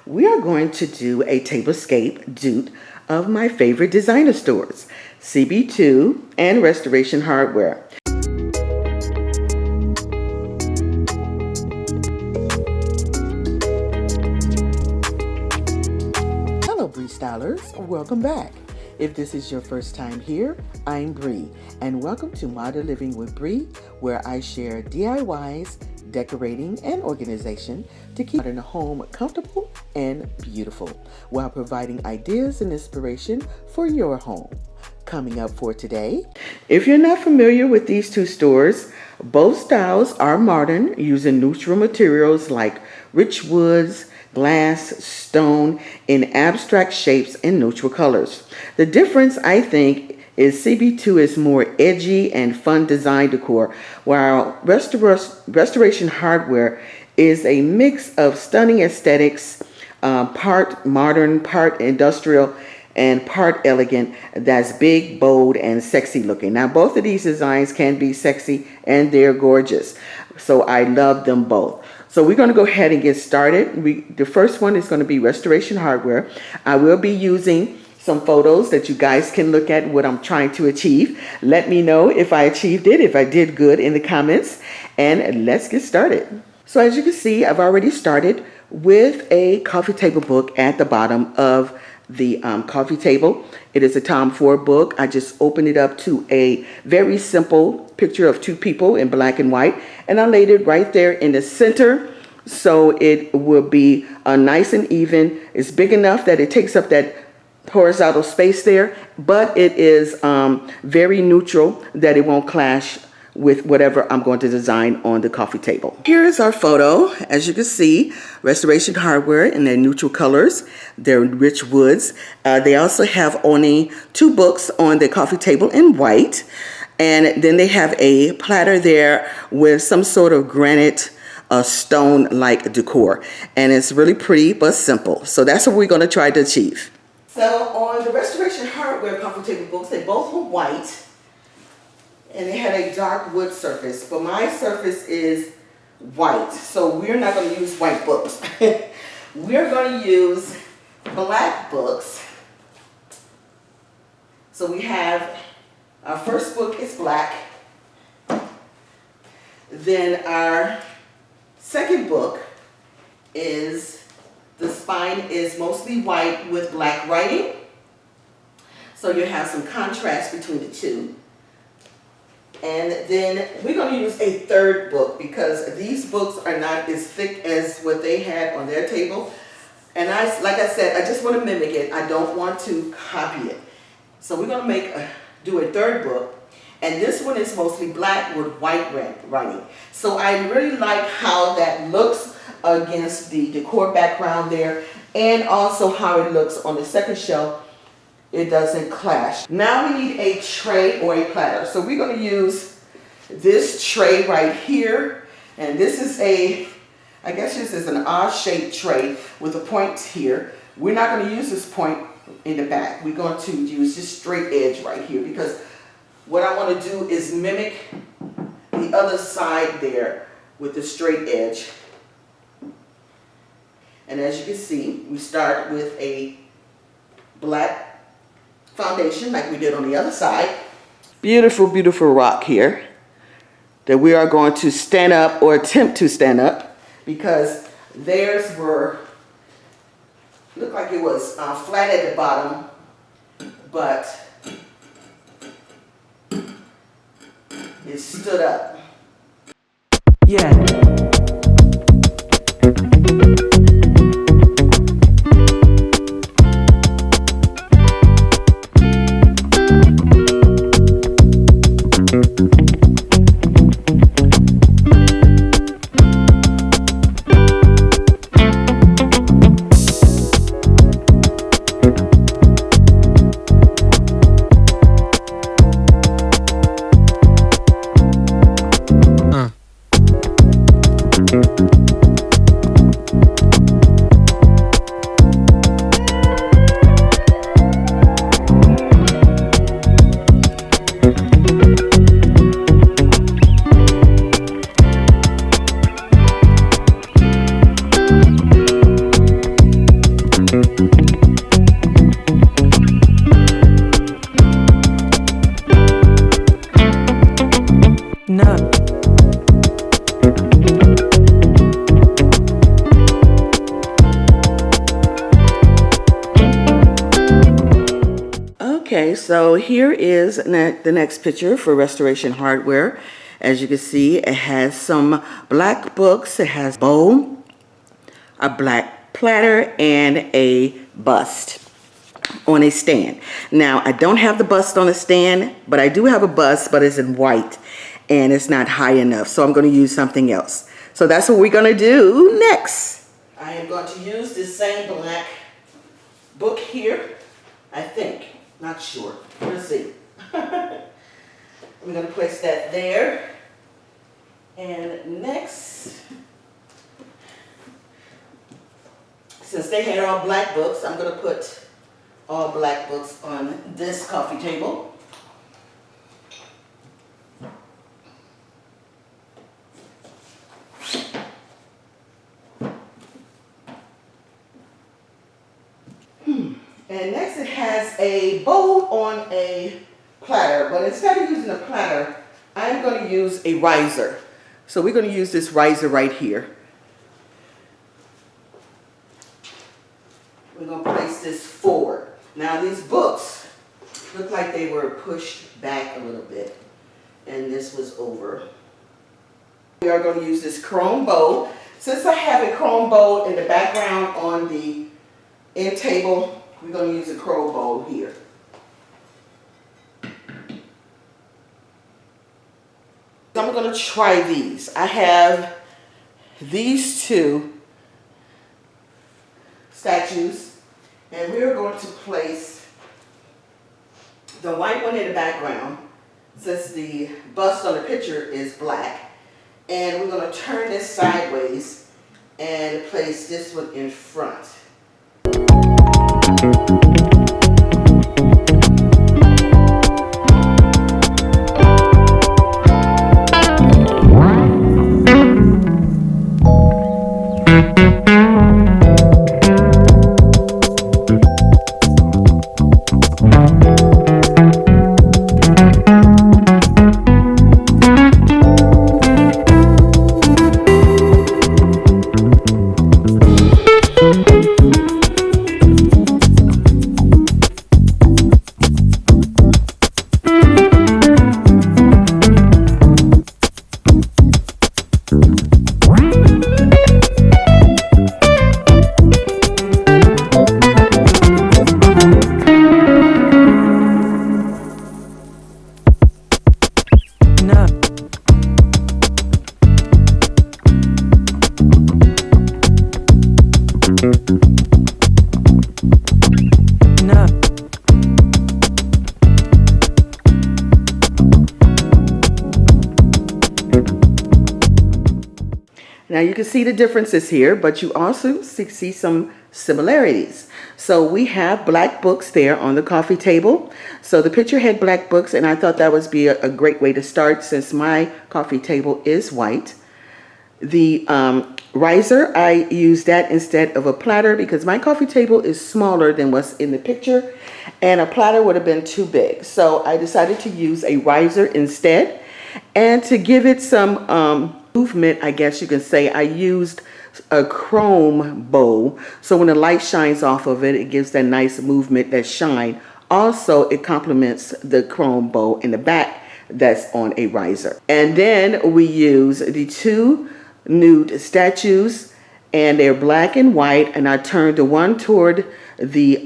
we are going to do a Table-Scape dupe of my favorite designer stores, CB2 and Restoration Hardware. Hello Bree Stylers, welcome back. If this is your first time here, I'm Bree, and welcome to Modern Living with Bree, where I share DIYs, decorating, and organization to keep your home comfortable and beautiful, while providing ideas and inspiration for your home. Coming up for today, if you're not familiar with these two stores, both styles are modern, using neutral materials like rich woods, glass, stone, in abstract shapes and neutral colors. The difference, I think, is CB2 is more edgy and fun design decor, while Restoration Hardware is a mix of stunning aesthetics, part modern, part industrial, and part elegant, that's big, bold, and sexy looking. Now, both of these designs can be sexy and they're gorgeous, so I love them both. So we're going to go ahead and get started. The first one is going to be Restoration Hardware. I will be using some photos that you guys can look at what I'm trying to achieve. Let me know if I achieved it, if I did good in the comments, and let's get started. So as you can see, I've already started with a coffee table book at the bottom of the coffee table. It is a Tom Ford book. I just opened it up to a very simple picture of two people in black and white, and I laid it right there in the center so it will be nice and even. It's big enough that it takes up that horizontal space there, but it is very neutral, that it won't clash with whatever I'm going to design on the coffee table. Here is our photo. As you can see, Restoration Hardware in their neutral colors. They're rich woods. They also have only two books on the coffee table in white. And then they have a platter there with some sort of granite stone-like decor. And it's really pretty but simple. So that's what we're going to try to achieve. So on the Restoration Hardware coffee table books, they both were white. And they had a dark wood surface, but my surface is white, so we're not going to use white books. We're going to use black books. So we have, our first book is black. Then our second book is, the spine is mostly white with black writing. So you have some contrast between the two. And then we're going to use a third book because these books are not as thick as what they had on their table. And like I said, I just want to mimic it. I don't want to copy it. So we're going to do a third book. And this one is mostly black with white writing. So I really like how that looks against the decor background there, and also how it looks on the second shelf. It doesn't clash. Now we need a tray or a platter. So we're going to use this tray right here. And this is I guess this is an odd-shaped tray with a point here. We're not going to use this point in the back. We're going to use this straight edge right here, because what I want to do is mimic the other side there with the straight edge. And as you can see, we start with a black foundation like we did on the other side. Beautiful, beautiful rock here that we are going to stand up, or attempt to stand up, because theirs looked like it was flat at the bottom, but it stood up. Yeah. Okay, so here is the next picture for Restoration Hardware. As you can see, it has some black books. It has a bowl, a black platter, and a bust on a stand. Now, I don't have the bust on a stand, but I do have a bust, but it's in white and it's not high enough, so I'm going to use something else. So that's what we're going to do next. I am going to use this same black book here, I think. Not sure. We'll see. I'm going to place that there. And next, since they had all black books, I'm going to put all black books on this coffee table. And next it has a bowl on a platter, but instead of using a platter, I'm going to use a riser. So we're going to use this riser right here. We're going to place this forward. Now these books look like they were pushed back a little bit, and this was over. We are going to use this chrome bowl. Since I have a chrome bowl in the background on the end table, we're going to use a chrome bowl here. I'm going to try these. I have these two statues, and we're going to place the white one in the background, since the bust on the picture is black, and we're going to turn this sideways and place this one in front. Now you can see the differences here, but you also see some similarities. So we have black books there on the coffee table. So the picture had black books, and I thought that would be a great way to start since my coffee table is white. The riser, I used that instead of a platter because my coffee table is smaller than what's in the picture, and a platter would have been too big. So I decided to use a riser instead, and to give it some movement, I guess you can say, I used a chrome bowl, so when the light shines off of it, it gives that nice movement, that shine. Also, it complements the chrome bowl in the back that's on a riser. And then we use the two nude statues, and they're black and white, and I turned the one toward the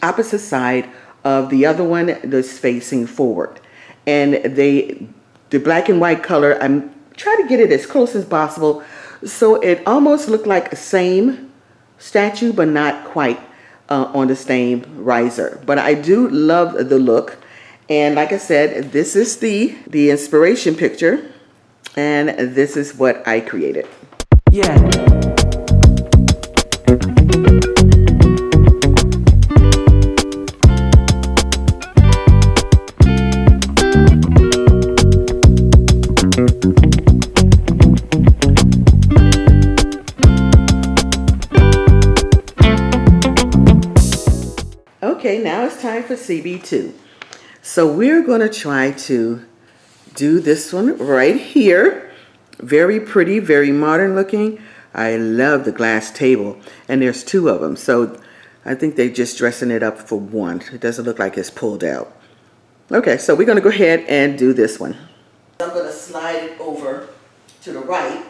opposite side of the other one that's facing forward. And the black and white color, I'm trying to get it as close as possible so it almost looked like the same statue, but not quite on the same riser. But I do love the look, and like I said, this is the inspiration picture, and this is what I created. Yeah. Okay, now it's time for CB2. So we're going to try to do this one right here. Very pretty, very modern looking. I love the glass table, and there's two of them. So I think they're just dressing it up for one. It doesn't look like it's pulled out. Okay, so we're going to go ahead and do this one. I'm going to slide it over to the right,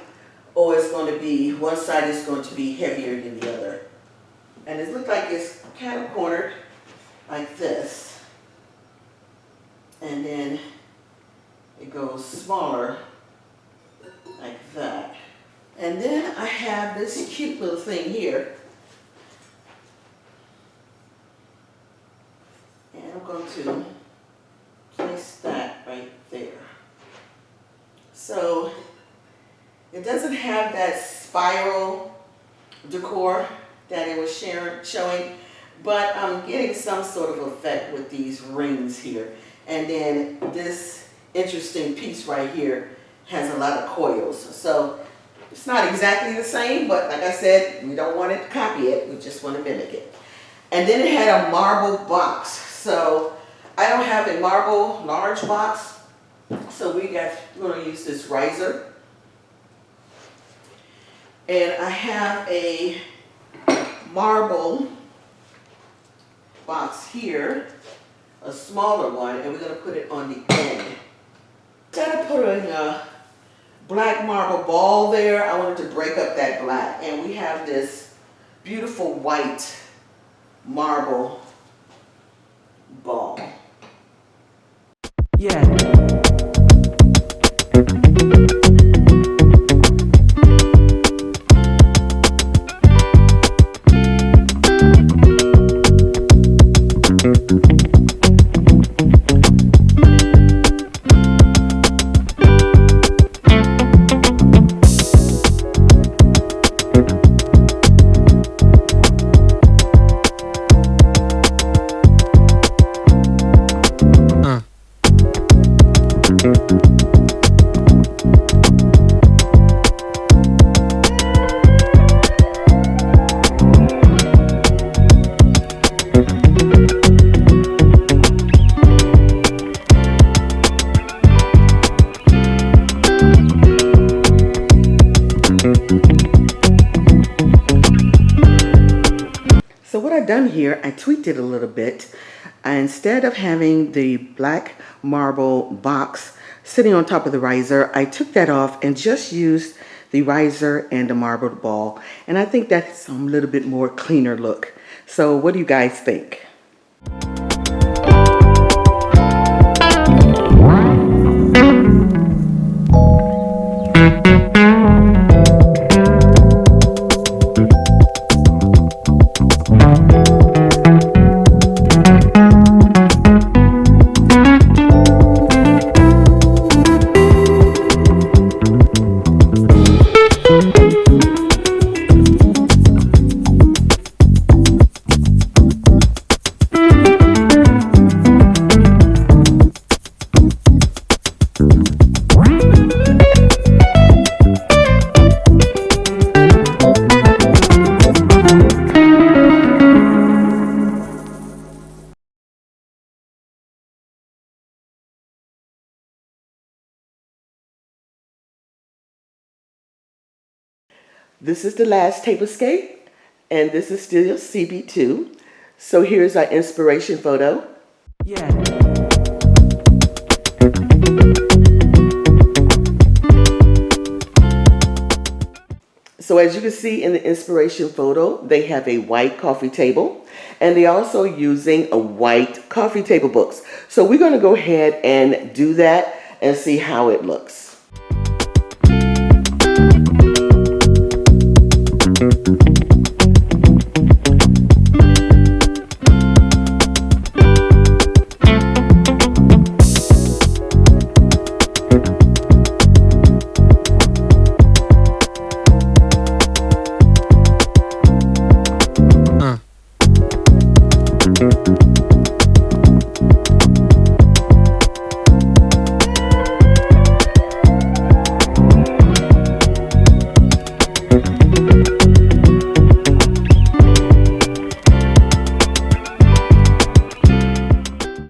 or it's going to be, one side is going to be heavier than the other. And it looks like it's kind of cornered like this. And then it goes smaller like that. And then I have this cute little thing here. And I'm going to place that right there. So it doesn't have that spiral decor that it was showing, but I'm getting some sort of effect with these rings here. And then this interesting piece right here has a lot of coils. So it's not exactly the same, but like I said, we don't want to copy it, we just want to mimic it. And then it had a marble box. So I don't have a marble large box, so we're going to use this riser. And I have a marble box here, a smaller one, and we're going to put it on the end. Instead of putting a black marble ball there, I wanted to break up that black. And we have this beautiful white marble ball. Yeah. So what I've done here, I tweaked it a little bit. Instead of having the black marble box sitting on top of the riser, I took that off and just used the riser and the marble ball. And I think that's a little bit more cleaner look. So what do you guys think? This is the last Table-Scape, and this is still CB2. So here's our inspiration photo. Yeah. So as you can see in the inspiration photo, they have a white coffee table, and they're also using a white coffee table books. So we're going to go ahead and do that and see how it looks.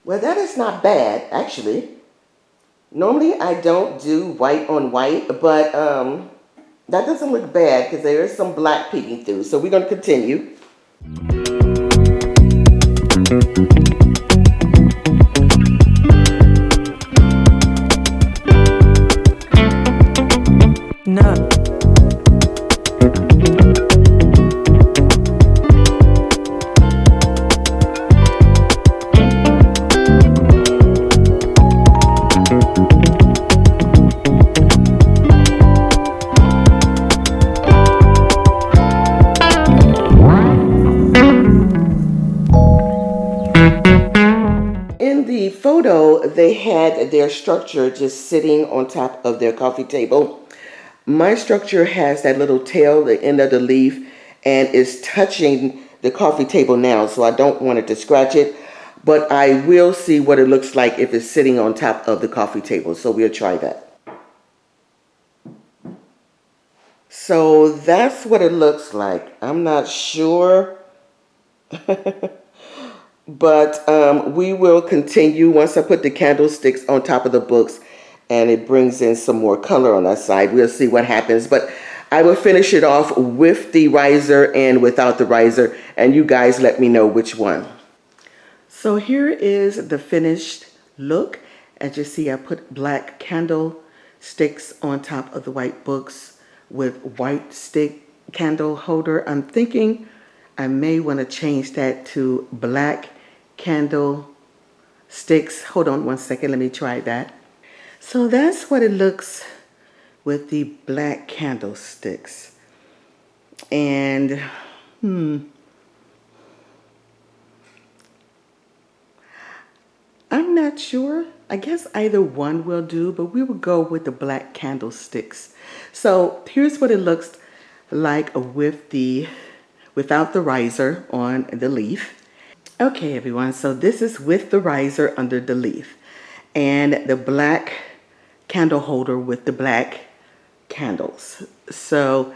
Well, that is not bad, actually. Normally, I don't do white on white, but that doesn't look bad because there is some black peeking through. So we're going to continue. No. In the photo, they had their structure just sitting on top of their coffee table. My structure has that little tail, the end of the leaf, and is touching the coffee table now, so I don't want it to scratch it, but I will see what it looks like if it's sitting on top of the coffee table, so we'll try that. So that's what it looks like. I'm not sure. But we will continue once I put the candlesticks on top of the books and it brings in some more color on that side. We'll see what happens. But I will finish it off with the riser and without the riser, and you guys let me know which one. So here is the finished look. As you see, I put black candlesticks on top of the white books with white stick candle holder. I'm thinking I may want to change that to black candle sticks. Hold on one second, let me try that. So that's what it looks with the black candlesticks. And I'm not sure. I guess either one will do, but we will go with the black candlesticks. So here's what it looks like without the riser on the leaf. Okay, everyone, so this is with the riser under the leaf and the black candle holder with the black candles. So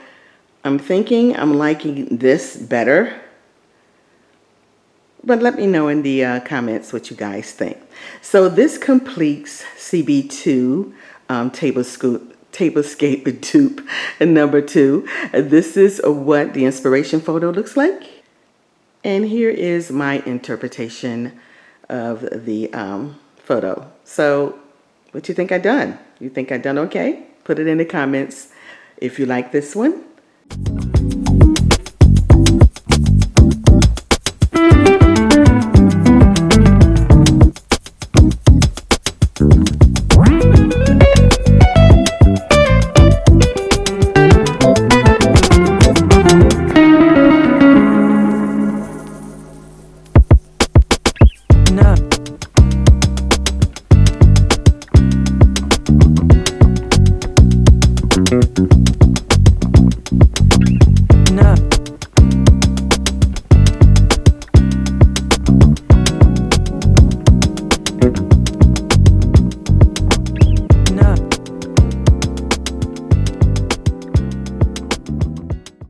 I'm thinking I'm liking this better, but let me know in the comments what you guys think. So this completes CB2 Table-Scape dupe number 2. This is what the inspiration photo looks like. And here is my interpretation of the photo. So what you think I done? You think I done okay? Put it in the comments if you like this one.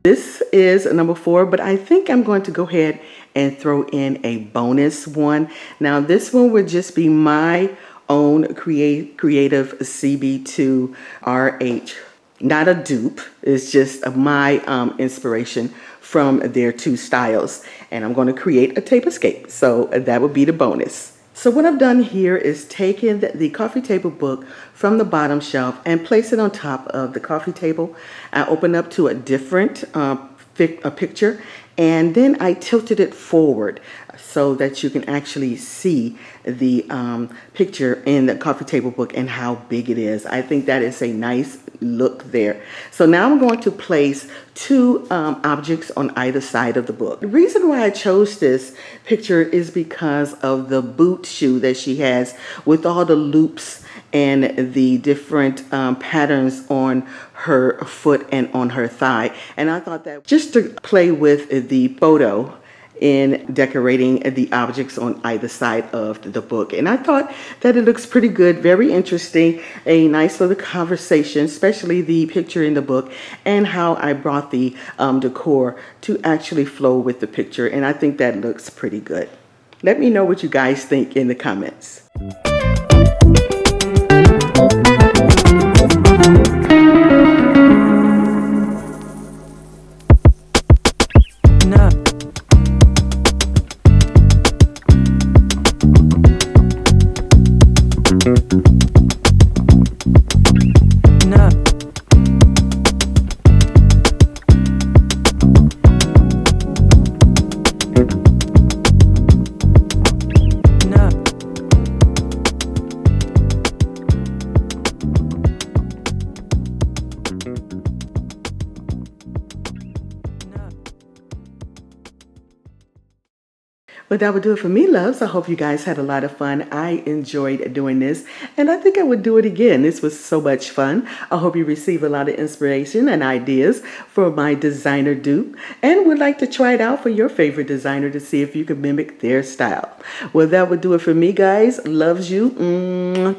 This is number 4, but I think I'm going to go ahead and throw in a bonus one. Now this one would just be my own creative CB2 RH. Not a dupe, it's just my inspiration from their 2 styles. And I'm going to create a tablescape, so that would be the bonus. So what I've done here is taken the coffee table book from the bottom shelf and place it on top of the coffee table. I opened up to a different picture, and then I tilted it forward so that you can actually see the picture in the coffee table book and how big it is. I think that is a nice look there. So now I'm going to place 2 objects on either side of the book. The reason why I chose this picture is because of the boot shoe that she has with all the loops and the different patterns on her foot and on her thigh. And I thought that just to play with the photo in decorating the objects on either side of the book. And I thought that it looks pretty good, very interesting, a nice little conversation, especially the picture in the book and how I brought the decor to actually flow with the picture. And I think that looks pretty good. Let me know what you guys think in the comments. But that would do it for me, loves. I hope you guys had a lot of fun. I enjoyed doing this, and I think I would do it again. This was so much fun. I hope you receive a lot of inspiration and ideas for my designer dupe, and would like to try it out for your favorite designer to see if you can mimic their style. Well, that would do it for me, guys. Loves you.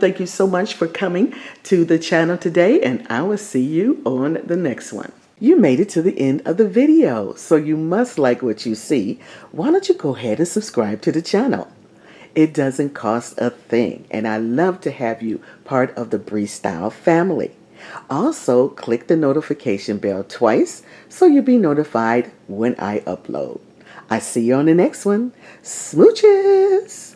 Thank you so much for coming to the channel today, and I will see you on the next one. You made it to the end of the video, so you must like what you see. Why don't you go ahead and subscribe to the channel? It doesn't cost a thing, and I love to have you part of the Bree Style family. Also, click the notification bell twice so you'll be notified when I upload. I see you on the next one. Smooches!